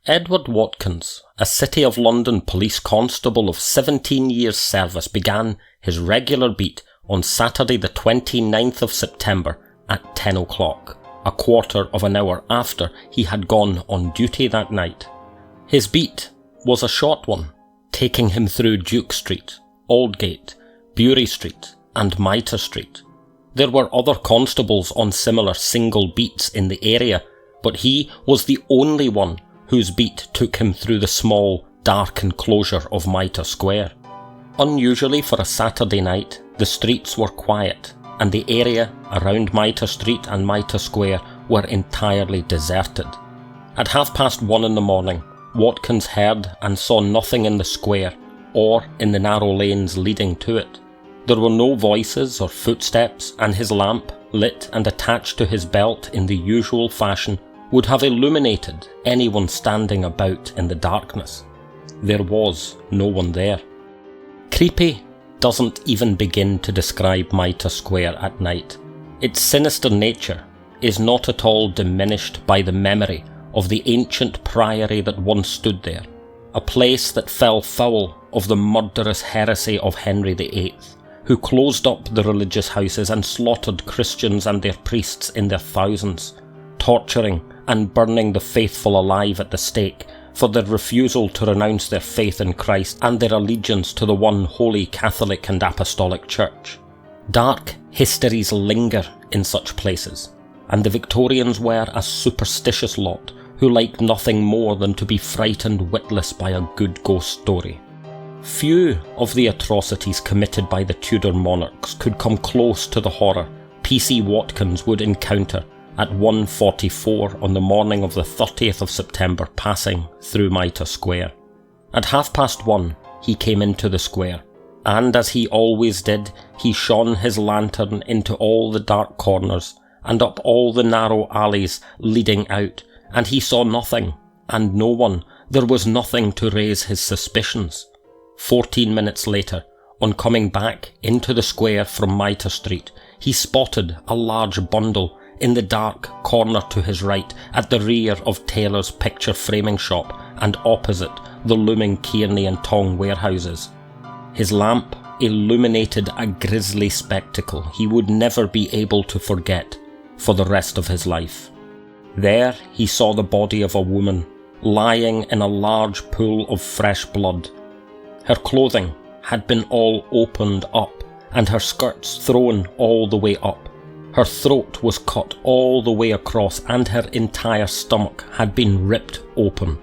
Edward Watkins, a City of London police constable of 17 years' service, began his regular beat on Saturday the 29th of September at 10 o'clock, a quarter of an hour after he had gone on duty that night. His beat was a short one, taking him through Duke Street, Aldgate, Bury Street and Mitre Street. There were other constables on similar single beats in the area, but he was the only one whose beat took him through the small, dark enclosure of Mitre Square. Unusually for a Saturday night, the streets were quiet, and the area around Mitre Street and Mitre Square were entirely deserted. At 1:30 in the morning, Watkins heard and saw nothing in the square, or in the narrow lanes leading to it. There were no voices or footsteps, and his lamp, lit and attached to his belt in the usual fashion, would have illuminated anyone standing about in the darkness. There was no one there. Creepy doesn't even begin to describe Mitre Square at night. Its sinister nature is not at all diminished by the memory of the ancient priory that once stood there, a place that fell foul of the murderous heresy of Henry VIII, who closed up the religious houses and slaughtered Christians and their priests in their thousands, torturing and burning the faithful alive at the stake for their refusal to renounce their faith in Christ and their allegiance to the one holy Catholic and Apostolic Church. Dark histories linger in such places, and the Victorians were a superstitious lot who liked nothing more than to be frightened witless by a good ghost story. Few of the atrocities committed by the Tudor monarchs could come close to the horror P.C. Watkins would encounter at 1:44 on the morning of the 30th of September, passing through Mitre Square. At 1:30 he came into the square, and as he always did, he shone his lantern into all the dark corners and up all the narrow alleys leading out, and he saw nothing, and no one. There was nothing to raise his suspicions. 14 minutes later, on coming back into the square from Mitre Street, he spotted a large bundle in the dark corner to his right, at the rear of Taylor's picture framing shop and opposite the looming Kearney and Tong warehouses. His lamp illuminated a grisly spectacle he would never be able to forget for the rest of his life. There he saw the body of a woman lying in a large pool of fresh blood. Her clothing had been all opened up and her skirts thrown all the way up. Her throat was cut all the way across and her entire stomach had been ripped open.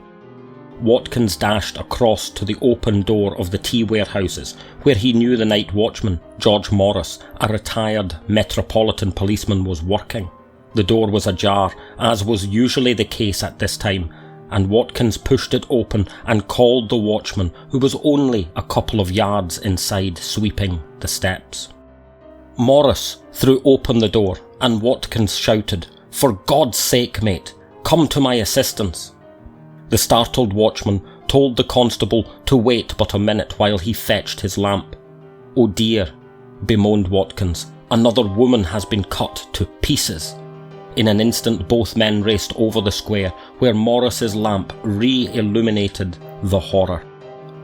Watkins dashed across to the open door of the tea warehouses, where he knew the night watchman, George Morris, a retired Metropolitan policeman, was working. The door was ajar, as was usually the case at this time, and Watkins pushed it open and called the watchman, who was only a couple of yards inside, sweeping the steps. Morris threw open the door, and Watkins shouted, "For God's sake, mate, come to my assistance." The startled watchman told the constable to wait but a minute while he fetched his lamp. "Oh dear," bemoaned Watkins, "another woman has been cut to pieces." In an instant both men raced over the square, where Morris's lamp re-illuminated the horror.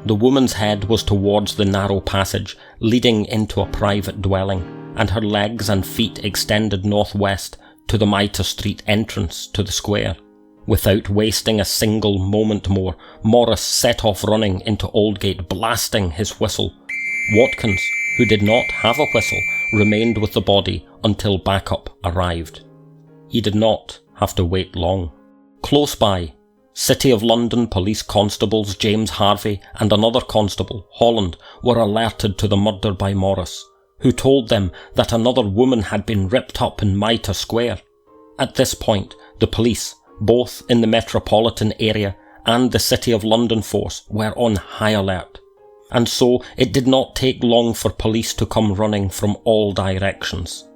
The woman's head was towards the narrow passage leading into a private dwelling, and her legs and feet extended northwest to the Mitre Street entrance to the square. Without wasting a single moment more, Morris set off running into Aldgate, blasting his whistle. Watkins, who did not have a whistle, remained with the body until backup arrived. He did not have to wait long. Close by, City of London police constables James Harvey and another constable, Holland, were alerted to the murder by Morris, who told them that another woman had been ripped up in Mitre Square. At this point, the police, both in the metropolitan area and the City of London force, were on high alert, and so it did not take long for police to come running from all directions.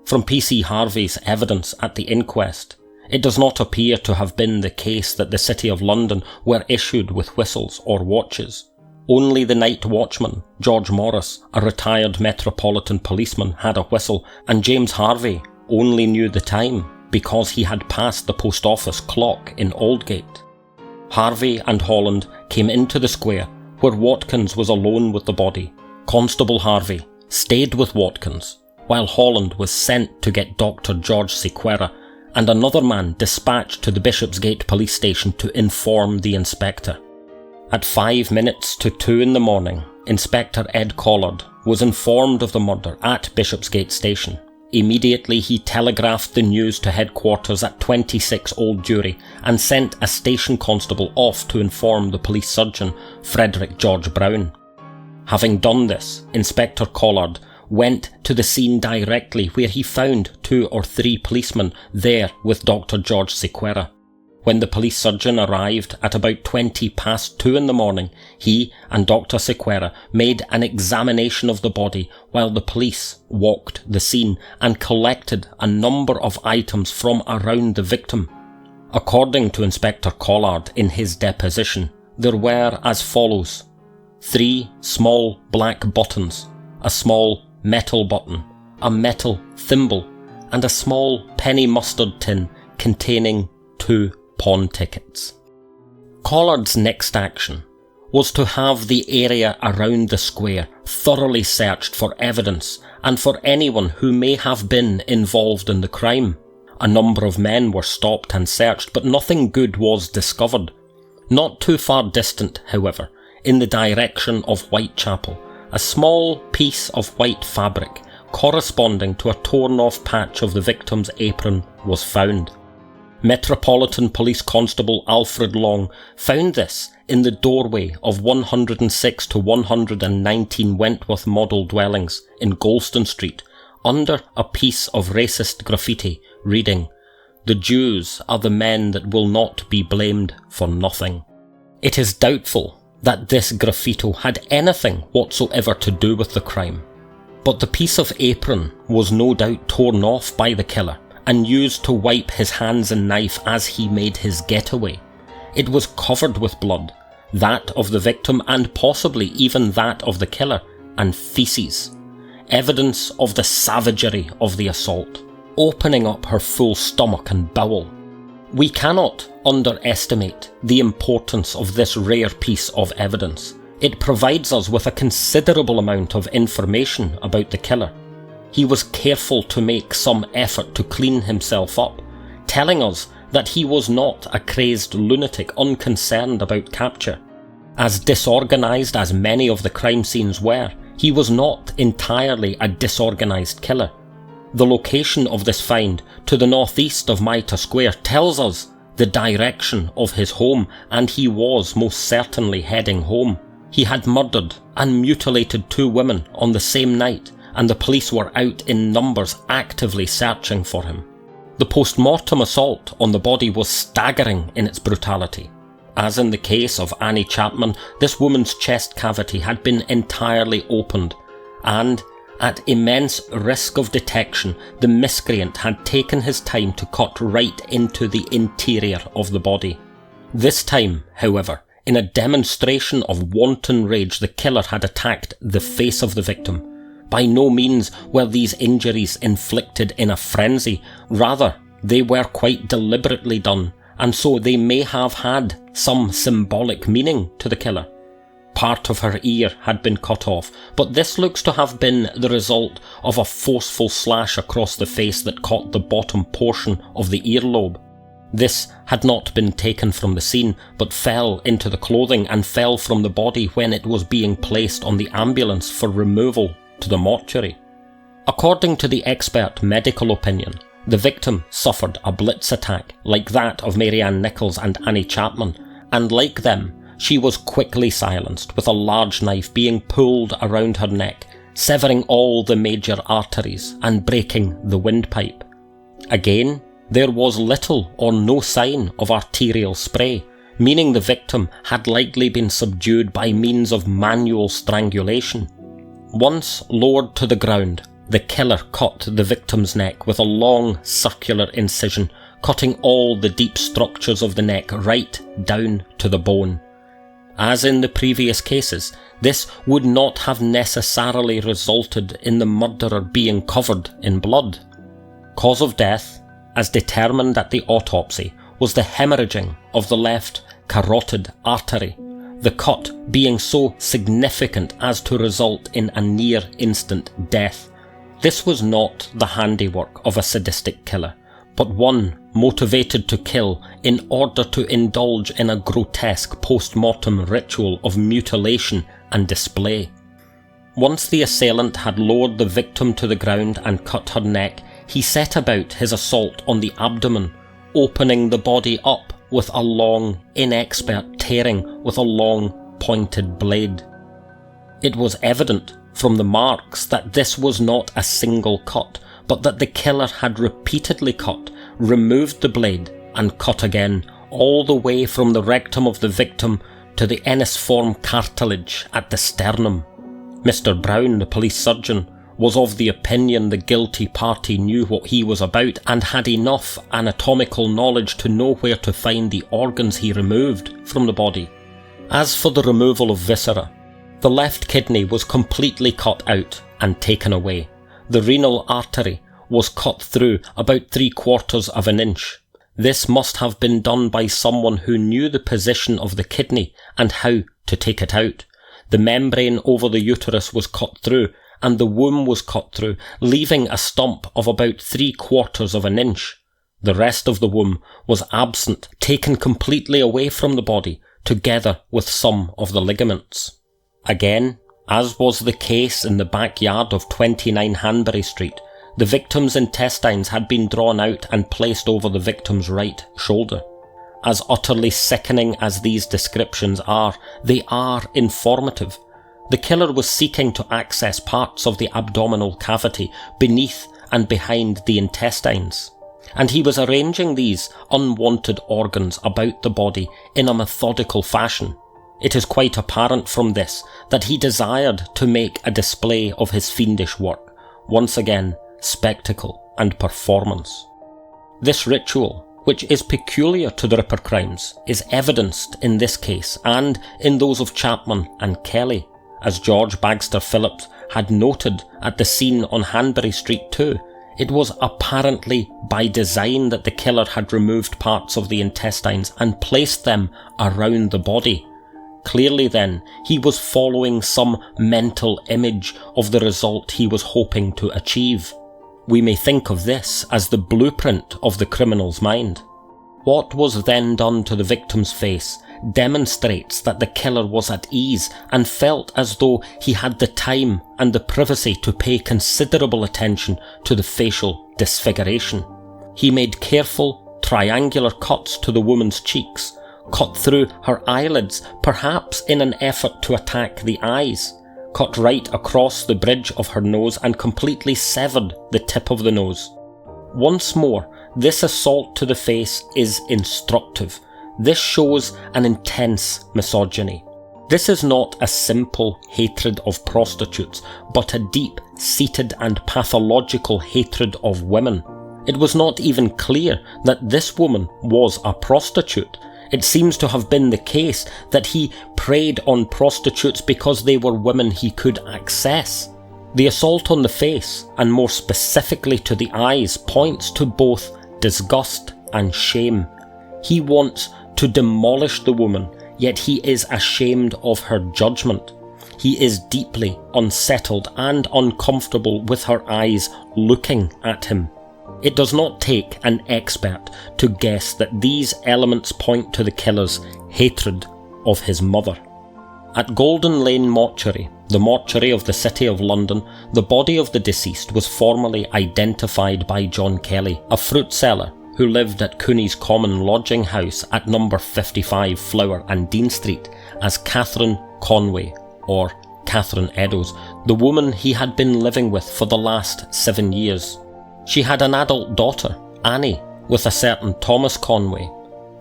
From P.C. Harvey's evidence at the inquest, it does not appear to have been the case that the City of London were issued with whistles or watches. Only the night watchman, George Morris, a retired Metropolitan policeman, had a whistle, and James Harvey only knew the time because he had passed the post office clock in Aldgate. Harvey and Holland came into the square where Watkins was alone with the body. Constable Harvey stayed with Watkins, while Holland was sent to get Dr. George Sequeira and another man dispatched to the Bishopsgate police station to inform the inspector. At 5 minutes to 2 in the morning, Inspector Ed Collard was informed of the murder at Bishopsgate station. Immediately he telegraphed the news to headquarters at 26 Old Jewry and sent a station constable off to inform the police surgeon, Frederick George Brown. Having done this, Inspector Collard went to the scene directly, where he found 2 or 3 policemen there with Dr. George Sequeira. When the police surgeon arrived at about 20 past 2 in the morning, he and Dr. Sequeira made an examination of the body while the police walked the scene and collected a number of items from around the victim. According to Inspector Collard in his deposition, there were as follows: 3 small black buttons, a small metal button, a metal thimble, and a small penny mustard tin containing 2 pawn tickets. Collard's next action was to have the area around the square thoroughly searched for evidence and for anyone who may have been involved in the crime. A number of men were stopped and searched, but nothing good was discovered. Not too far distant, however, in the direction of Whitechapel, a small piece of white fabric corresponding to a torn-off patch of the victim's apron was found. Metropolitan Police Constable Alfred Long found this in the doorway of 106 to 119 Wentworth model dwellings in Golston Street, under a piece of racist graffiti reading, "The Jews are the men that will not be blamed for nothing." It is doubtful that this graffito had anything whatsoever to do with the crime, but the piece of apron was no doubt torn off by the killer and used to wipe his hands and knife as he made his getaway. It was covered with blood, that of the victim and possibly even that of the killer, and feces, evidence of the savagery of the assault, opening up her full stomach and bowel. We cannot underestimate the importance of this rare piece of evidence. It provides us with a considerable amount of information about the killer. He was careful to make some effort to clean himself up, telling us that he was not a crazed lunatic unconcerned about capture. As disorganised as many of the crime scenes were, he was not entirely a disorganised killer. The location of this find to the northeast of Mitre Square tells us the direction of his home, and he was most certainly heading home. He had murdered and mutilated 2 women on the same night, and the police were out in numbers actively searching for him. The post-mortem assault on the body was staggering in its brutality. As in the case of Annie Chapman, this woman's chest cavity had been entirely opened, and at immense risk of detection, the miscreant had taken his time to cut right into the interior of the body. This time, however, in a demonstration of wanton rage, the killer had attacked the face of the victim. By no means were these injuries inflicted in a frenzy, rather they were quite deliberately done, and so they may have had some symbolic meaning to the killer. Part of her ear had been cut off, but this looks to have been the result of a forceful slash across the face that caught the bottom portion of the earlobe. This had not been taken from the scene, but fell into the clothing and fell from the body when it was being placed on the ambulance for removal to the mortuary. According to the expert medical opinion, the victim suffered a Blitz attack like that of Marianne Nichols and Annie Chapman, and like them, she was quickly silenced, with a large knife being pulled around her neck, severing all the major arteries and breaking the windpipe. Again, there was little or no sign of arterial spray, meaning the victim had likely been subdued by means of manual strangulation. Once lowered to the ground, the killer cut the victim's neck with a long circular incision, cutting all the deep structures of the neck right down to the bone. As in the previous cases, this would not have necessarily resulted in the murderer being covered in blood. Cause of death, as determined at the autopsy, was the hemorrhaging of the left carotid artery, the cut being so significant as to result in a near-instant death. This was not the handiwork of a sadistic killer, but one motivated to kill in order to indulge in a grotesque post-mortem ritual of mutilation and display. Once the assailant had lowered the victim to the ground and cut her neck, he set about his assault on the abdomen, opening the body up with a long, inexpert tearing with a long, pointed blade. It was evident from the marks that this was not a single cut, but that the killer had repeatedly cut, removed the blade, and cut again, all the way from the rectum of the victim to the eniform cartilage at the sternum. Mr. Brown, the police surgeon, was of the opinion the guilty party knew what he was about and had enough anatomical knowledge to know where to find the organs he removed from the body. As for the removal of viscera, the left kidney was completely cut out and taken away. The renal artery was cut through about 3/4 of an inch. This must have been done by someone who knew the position of the kidney and how to take it out. The membrane over the uterus was cut through, and the womb was cut through, leaving a stump of about 3/4 of an inch. The rest of the womb was absent, taken completely away from the body, together with some of the ligaments. Again, as was the case in the backyard of 29 Hanbury Street, the victim's intestines had been drawn out and placed over the victim's right shoulder. As utterly sickening as these descriptions are, they are informative. The killer was seeking to access parts of the abdominal cavity beneath and behind the intestines, and he was arranging these unwanted organs about the body in a methodical fashion. It is quite apparent from this that he desired to make a display of his fiendish work, once again spectacle and performance. This ritual, which is peculiar to the Ripper crimes, is evidenced in this case and in those of Chapman and Kelly, as George Bagster Phillips had noted at the scene on Hanbury Street too. It was apparently by design that the killer had removed parts of the intestines and placed them around the body. Clearly then, he was following some mental image of the result he was hoping to achieve. We may think of this as the blueprint of the criminal's mind. What was then done to the victim's face demonstrates that the killer was at ease and felt as though he had the time and the privacy to pay considerable attention to the facial disfiguration. He made careful, triangular cuts to the woman's cheeks, cut through her eyelids, perhaps in an effort to attack the eyes, cut right across the bridge of her nose and completely severed the tip of the nose. Once more, this assault to the face is instructive. This shows an intense misogyny. This is not a simple hatred of prostitutes, but a deep-seated and pathological hatred of women. It was not even clear that this woman was a prostitute. It seems to have been the case that he preyed on prostitutes because they were women he could access. The assault on the face, and more specifically to the eyes, points to both disgust and shame. He wants to demolish the woman, yet he is ashamed of her judgment. He is deeply unsettled and uncomfortable with her eyes looking at him. It does not take an expert to guess that these elements point to the killer's hatred of his mother. At Golden Lane Mortuary, the mortuary of the City of London, the body of the deceased was formally identified by John Kelly, a fruit seller who lived at Cooney's Common lodging house at number 55 Flower and Dean Street, as Catherine Conway, or Catherine Eddowes, the woman he had been living with for the last 7 years. She had an adult daughter, Annie, with a certain Thomas Conway.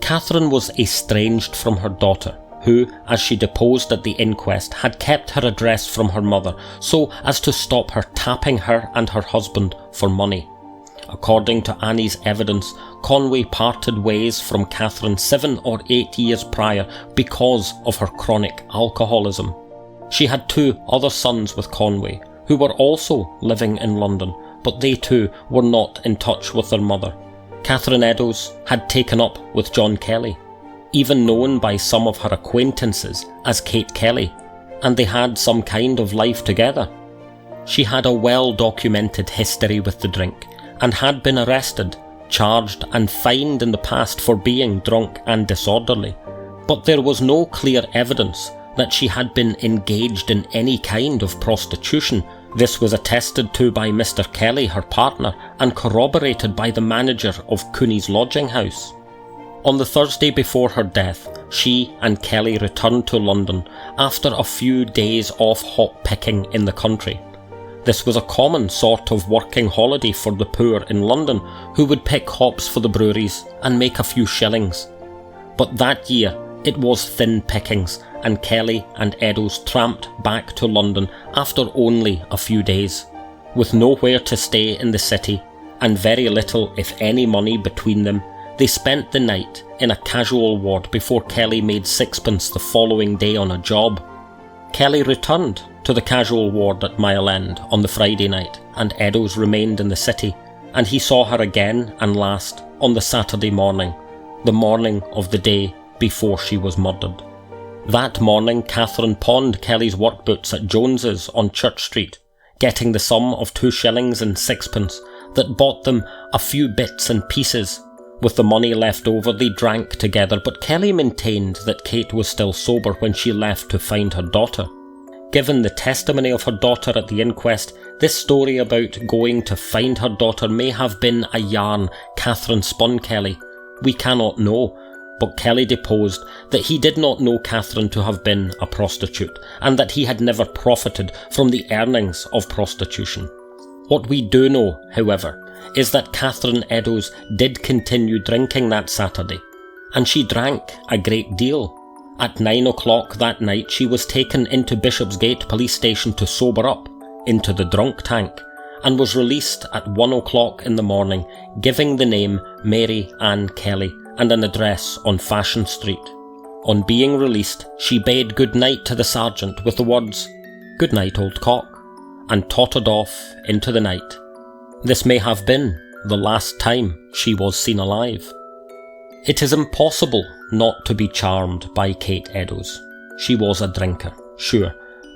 Catherine was estranged from her daughter, who, as she deposed at the inquest, had kept her address from her mother so as to stop her tapping her and her husband for money. According to Annie's evidence, Conway parted ways from Catherine 7 or 8 years prior because of her chronic alcoholism. She had 2 other sons with Conway, who were also living in London, but they too were not in touch with their mother. Catherine Eddowes had taken up with John Kelly. even known by some of her acquaintances as Kate Kelly, and they had some kind of life together. She had a well-documented history with the drink, and had been arrested, charged and fined in the past for being drunk and disorderly, but there was no clear evidence that she had been engaged in any kind of prostitution. This was attested to by Mr. Kelly, her partner, and corroborated by the manager of Cooney's lodging house. On the Thursday before her death, she and Kelly returned to London after a few days off hop picking in the country. This was a common sort of working holiday for the poor in London, who would pick hops for the breweries and make a few shillings. But that year it was thin pickings, and Kelly and Eddowes tramped back to London after only a few days. With nowhere to stay in the city, and very little if any money between them, they spent the night in a casual ward before Kelly made sixpence the following day on a job. Kelly returned to the casual ward at Mile End on the Friday night, and Eddowes remained in the city, and he saw her again and last on the Saturday morning, the morning of the day before she was murdered. That morning Catherine pawned Kelly's work boots at Jones's on Church Street, getting the sum of 2 shillings and 6pence that bought them a few bits and pieces. With the money left over they drank together, but Kelly maintained that Kate was still sober when she left to find her daughter. Given the testimony of her daughter at the inquest, this story about going to find her daughter may have been a yarn Catherine spun Kelly. We cannot know, but Kelly deposed that he did not know Catherine to have been a prostitute, and that he had never profited from the earnings of prostitution. What we do know, however, is that Catherine Eddowes did continue drinking that Saturday, and she drank a great deal. At 9 o'clock that night she was taken into Bishopsgate police station to sober up, into the drunk tank, and was released at 1 o'clock in the morning, giving the name Mary Ann Kelly and an address on Fashion Street. On being released, she bade good night to the sergeant with the words, "Good night, old cock," and tottered off into the night. This may have been the last time she was seen alive. It is impossible not to be charmed by Kate Eddowes. She was a drinker, sure,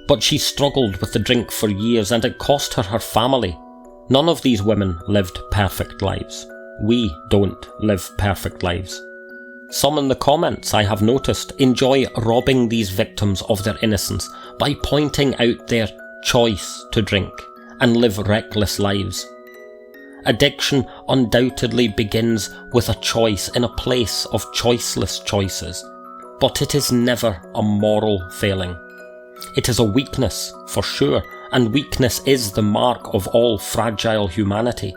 but she struggled with the drink for years, and it cost her her family. None of these women lived perfect lives. We don't live perfect lives. Some in the comments, I have noticed, enjoy robbing these victims of their innocence by pointing out their choice to drink and live reckless lives. Addiction undoubtedly begins with a choice in a place of choiceless choices, but it is never a moral failing. It is a weakness, for sure, and weakness is the mark of all fragile humanity.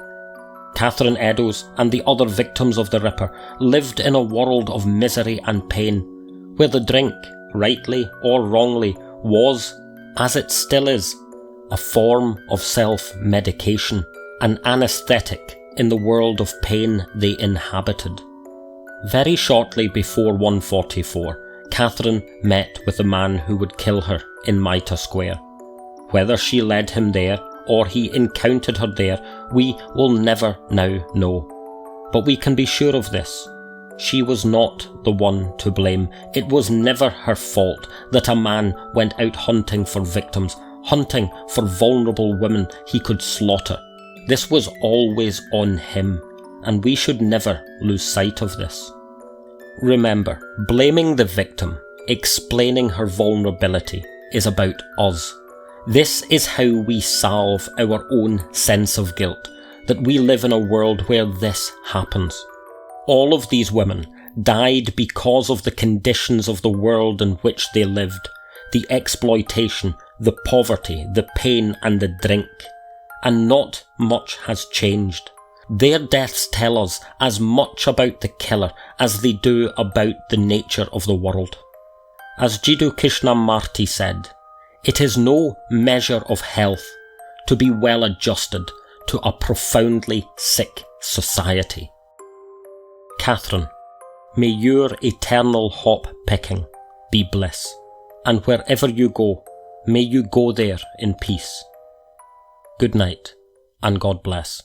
Catherine Eddowes and the other victims of the Ripper lived in a world of misery and pain, where the drink, rightly or wrongly, was, as it still is, a form of self-medication, an anaesthetic in the world of pain they inhabited. Very shortly before 1:44, Catherine met with the man who would kill her in Mitre Square. Whether she led him there or he encountered her there, we will never now know. But we can be sure of this. She was not the one to blame. It was never her fault that a man went out hunting for victims, hunting for vulnerable women he could slaughter. This was always on him, and we should never lose sight of this. Remember, blaming the victim, explaining her vulnerability, is about us. This is how we salve our own sense of guilt, that we live in a world where this happens. All of these women died because of the conditions of the world in which they lived, the exploitation, the poverty, the pain and the drink. And not much has changed. Their deaths tell us as much about the killer as they do about the nature of the world. As Jiddu Krishnamurti said, "It is no measure of health to be well adjusted to a profoundly sick society." Catherine, may your eternal hop picking be bliss, and wherever you go, may you go there in peace. Good night, and God bless.